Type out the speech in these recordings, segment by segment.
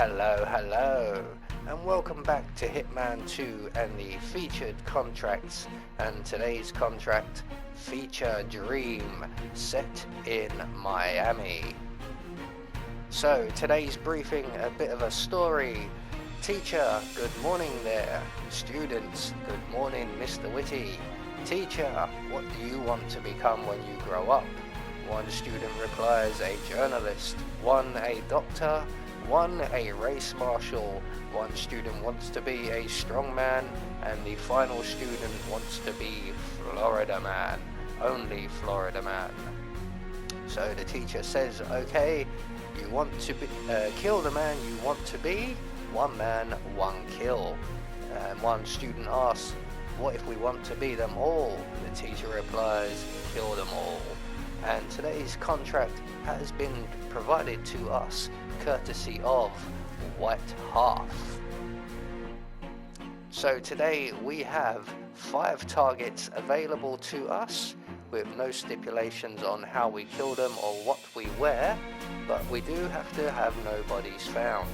Hello, and welcome back to Hitman 2 and the featured contracts. And today's contract, Feature Dream, set in Miami. So today's briefing, a bit of a story. Teacher, good morning there. Students, good morning, Mr. Witty. Teacher, what do you want to become when you grow up? One student replies, a journalist. One, a doctor. One, a race marshal. One student wants to be a strongman, and the final student wants to be Florida man. Only Florida man. So the teacher says, okay, you want to be, kill the man you want to be. One man, one kill. And one student asks, what if we want to be them all? The teacher replies, kill them all. And today's contract has been provided to us courtesy of White Half. So today we have 5 targets available to us with no stipulations on how we kill them or what we wear, but we do have to have no bodies found.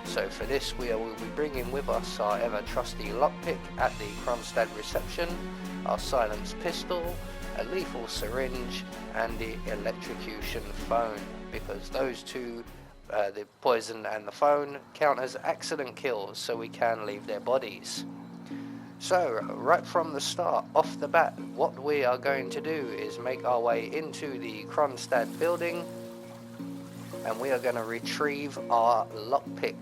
So for this we will be bringing with us our ever trusty lockpick at the Kronstadt reception, our silenced pistol, a lethal syringe, and the electrocution phone, because those two, the poison and the phone, count as accident kills, so we can leave their bodies. So right from the start, off the bat, what we are going to do is make our way into the Kronstadt building, and we are going to retrieve our lockpick,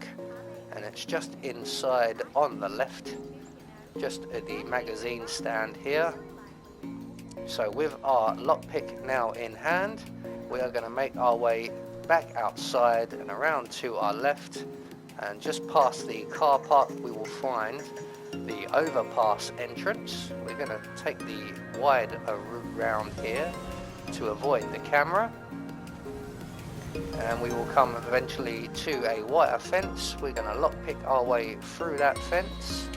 and it's just inside on the left, just at the magazine stand here. So with our lockpick now in hand, we are going to make our way back outside and around to our left, and just past the car park we will find the overpass entrance. We're going to take the wide route round here to avoid the camera, and we will come eventually to a wire fence. We're going to lockpick our way through that fence,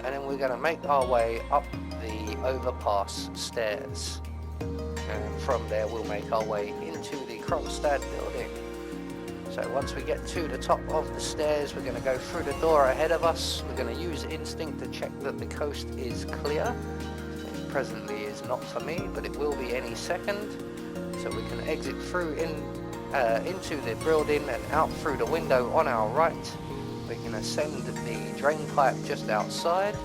and then we're going to make our way up the overpass stairs, and from there we'll make our way into the Kronstadt building. So once we get to the top of the stairs, we're going to go through the door ahead of us. We're going to use instinct to check that the coast is clear. It presently is not for me, but it will be any second. So we can exit through into the building and out through the window on our right. We can ascend the drain pipe just outside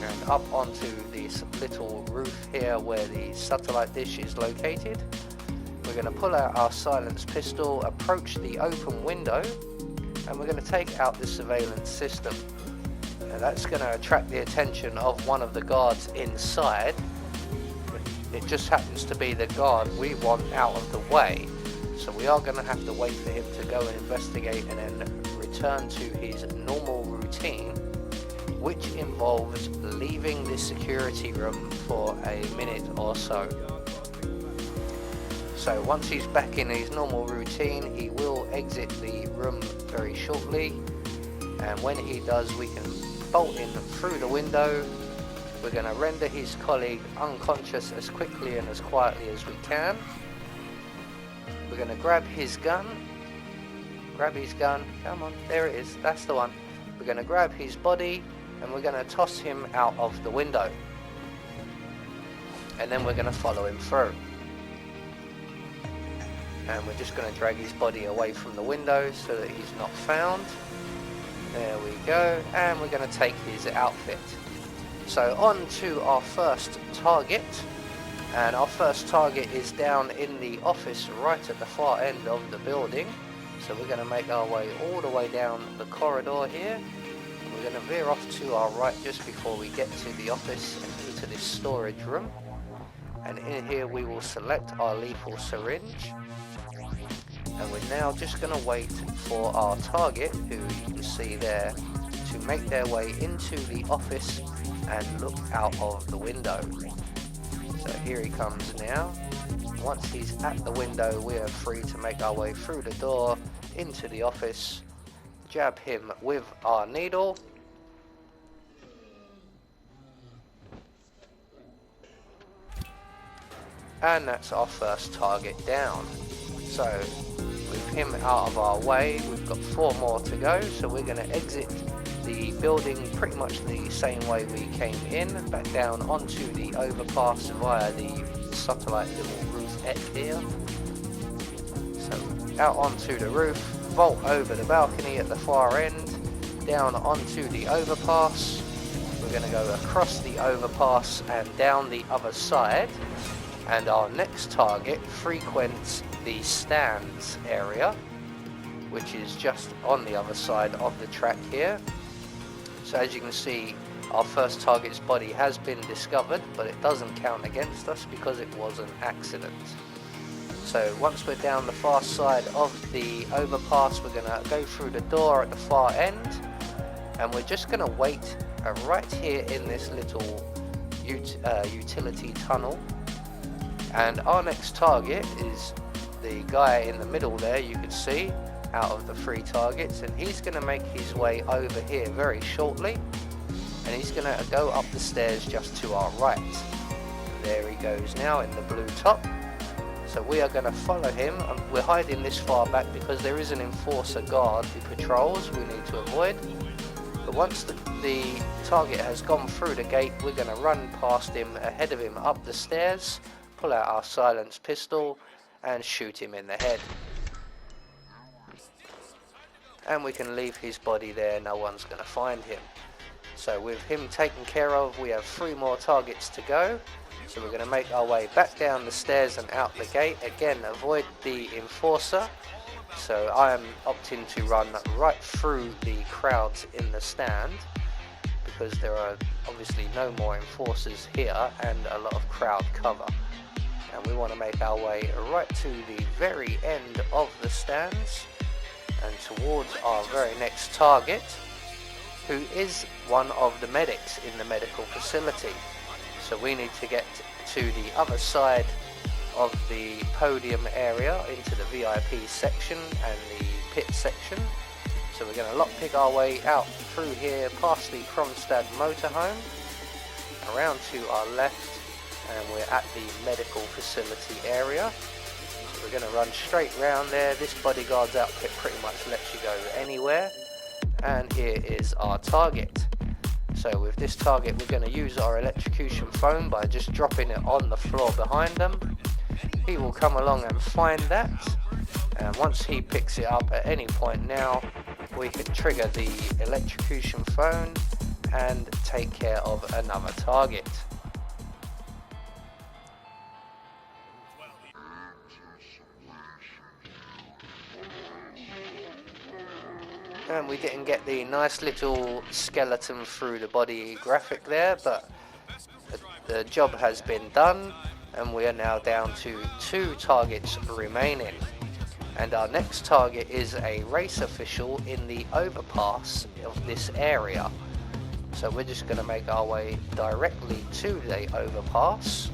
and up onto this little roof here where the satellite dish is located. We're going to pull out our silenced pistol, approach the open window, and we're going to take out the surveillance system. Now that's going to attract the attention of one of the guards inside. It just happens to be the guard we want out of the way, so we are going to have to wait for him to go and investigate and then return to his normal routine, which involves leaving the security room for a minute or so. So once he's back in his normal routine, he will exit the room very shortly, and when he does, we can bolt in through the window. We're going to render his colleague unconscious as quickly and as quietly as we can. We're going to grab his gun, come on, there it is, that's the one. We're going to grab his body, and we're going to toss him out of the window, and then we're going to follow him through, and we're just going to drag his body away from the window so that he's not found. There we go, and we're going to take his outfit. So on to our first target, and our first target is down in the office right at the far end of the building. So we're going to make our way all the way down the corridor here. We're going to veer off to our right just before we get to the office and into this storage room. And in here we will select our lethal syringe. And we're now just going to wait for our target, who you can see there, to make their way into the office and look out of the window. So here he comes now. Once he's at the window, we are free to make our way through the door into the office, jab him with our needle, and that's our first target down. So we've him out of our way, we've got 4 more to go, so we're going to exit the building pretty much the same way we came in, back down onto the overpass via the satellite little roofette here. So out onto the roof, vault over the balcony at the far end, down onto the overpass. We're going to go across the overpass and down the other side, and our next target frequents the stands area, which is just on the other side of the track here. So as you can see, our first target's body has been discovered, but it doesn't count against us because it was an accident. So once we're down the far side of the overpass, we're going to go through the door at the far end, and we're just going to wait right here in this little utility tunnel. And our next target is the guy in the middle there, you can see, out of the 3 targets, and he's going to make his way over here very shortly, and he's going to go up the stairs just to our right. And there he goes now in the blue top. So we are going to follow him, and we're hiding this far back because there is an enforcer guard who patrols we need to avoid. But once the target has gone through the gate, we're going to run past him, ahead of him up the stairs, pull out our silenced pistol and shoot him in the head. And we can leave his body there, no one's going to find him. So with him taken care of, we have 3 more targets to go. So we're going to make our way back down the stairs and out the gate. Again, avoid the enforcer. So I am opting to run right through the crowds in the stand, because there are obviously no more enforcers here and a lot of crowd cover. And we want to make our way right to the very end of the stands and towards our very next target, who is one of the medics in the medical facility. So we need to get to the other side of the podium area into the VIP section and the pit section. So we're going to lockpick our way out through here past the Kronstadt motorhome, around to our left, and we're at the medical facility area. So we're going to run straight round there. This bodyguard's outfit pretty much lets you go anywhere. And here is our target. So with this target, we're going to use our electrocution foam by just dropping it on the floor behind them. He will come along and find that, and once he picks it up at any point now, we can trigger the electrocution foam and take care of another target. And we didn't get the nice little skeleton through the body graphic there, but the job has been done, and we are now down to 2 targets remaining. And our next target is a race official in the overpass of this area. So we're just going to make our way directly to the overpass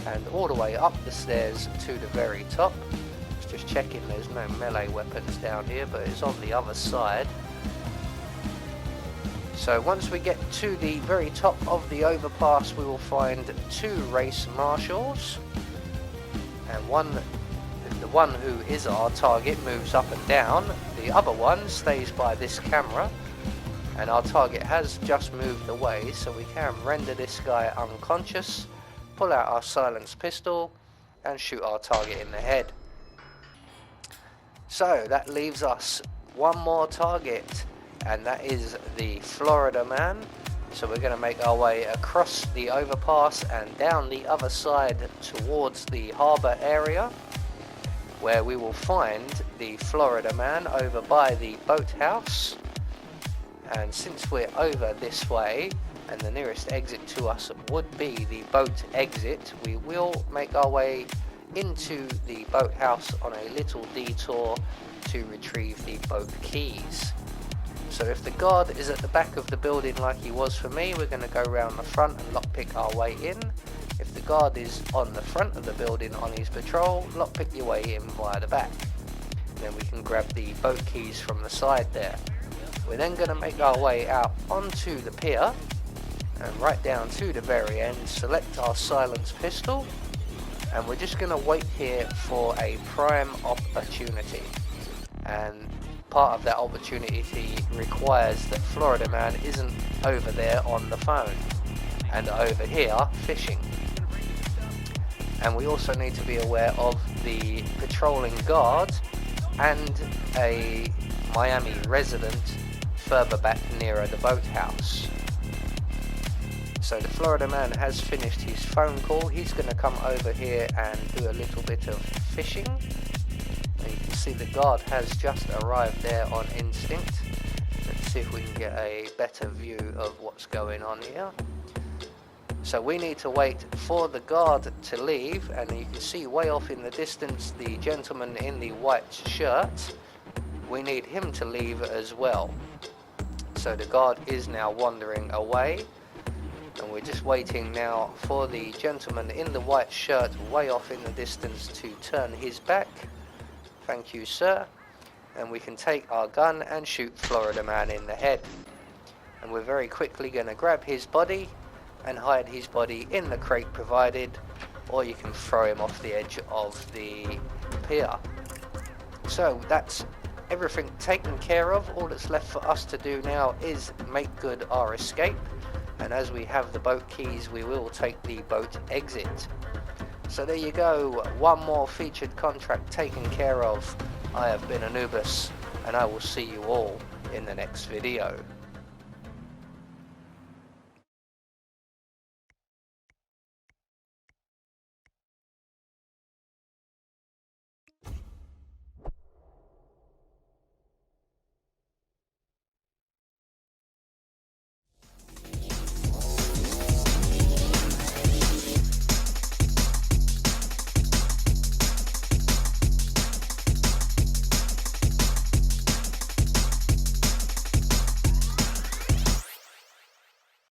and all the way up the stairs to the very top. Just checking there's no melee weapons down here, but it's on the other side. So once we get to the very top of the overpass, we will find 2 race marshals, and the one who is our target moves up and down, the other one stays by this camera, and our target has just moved away, so we can render this guy unconscious, pull out our silenced pistol and shoot our target in the head. So that leaves us 1 more target, and that is the Florida man. So we're going to make our way across the overpass and down the other side towards the harbour area, where we will find the Florida man over by the boathouse. And since we're over this way and the nearest exit to us would be the boat exit, we will make our way into the boathouse on a little detour to retrieve the boat keys. So if the guard is at the back of the building like he was for me, we're going to go around the front and lockpick our way in. If the guard is on the front of the building on his patrol, lockpick your way in via the back. Then we can grab the boat keys from the side there. We're then going to make our way out onto the pier and right down to the very end, select our silenced pistol, and we're just going to wait here for a prime opportunity. and part of that opportunity requires that Florida Man isn't over there on the phone and over here fishing. And we also need to be aware of the patrolling guard and a Miami resident further back nearer the boathouse. So the Florida Man has finished his phone call. He's going to come over here and do a little bit of fishing. And you can see the guard has just arrived there on instinct. Let's see if we can get a better view of what's going on here. So we need to wait for the guard to leave, and you can see way off in the distance the gentleman in the white shirt. We need him to leave as well. So the guard is now wandering away. And we're just waiting now for the gentleman in the white shirt way off in the distance to turn his back. Thank you, sir. And we can take our gun and shoot Florida Man in the head. And we're very quickly going to grab his body and hide his body in the crate provided, or you can throw him off the edge of the pier. So that's everything taken care of. All that's left for us to do now is make good our escape. And as we have the boat keys, we will take the boat exit. So there you go, one more featured contract taken care of. I have been Anubis, and I will see you all in the next video.